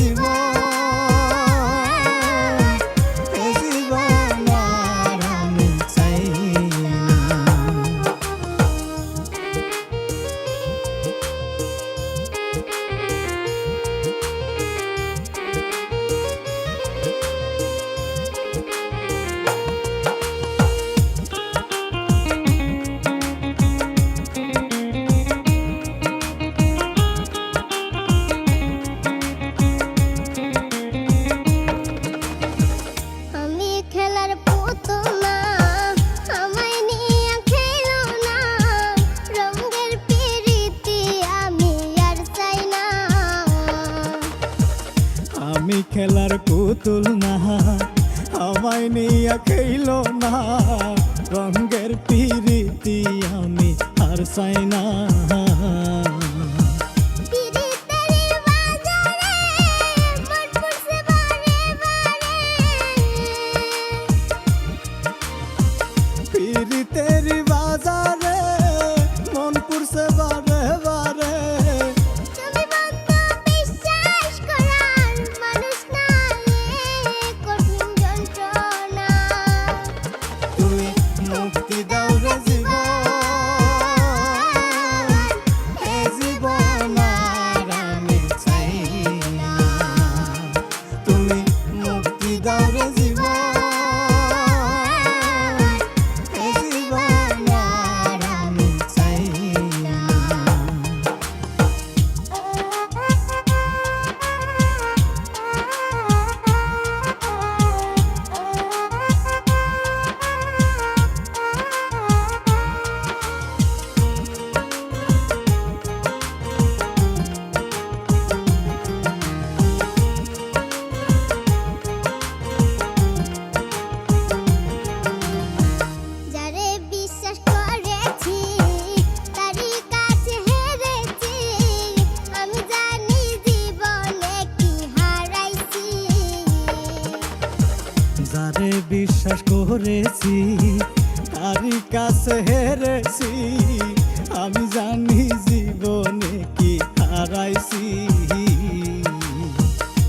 জীবন, এ জীবন আর আমি চাই না। আমি খেলার পুতুল না, আমায় নিয়ে খেলো না, রঙের পিরিতি আমি আর চাই না। পিরিতের বাজারে মন পুরছে বারে বারে, মুক্তি দাও রে জীবন, এ জীবন আর আমি চাই না। তুমি মুক্তি দাও রে জীবন, এ জীবন আর আমি চাই না। যারে বিশ্বাস করেছি তারই কাছে হেরেছি, আমি জানি জীবনে কি হারাইছি।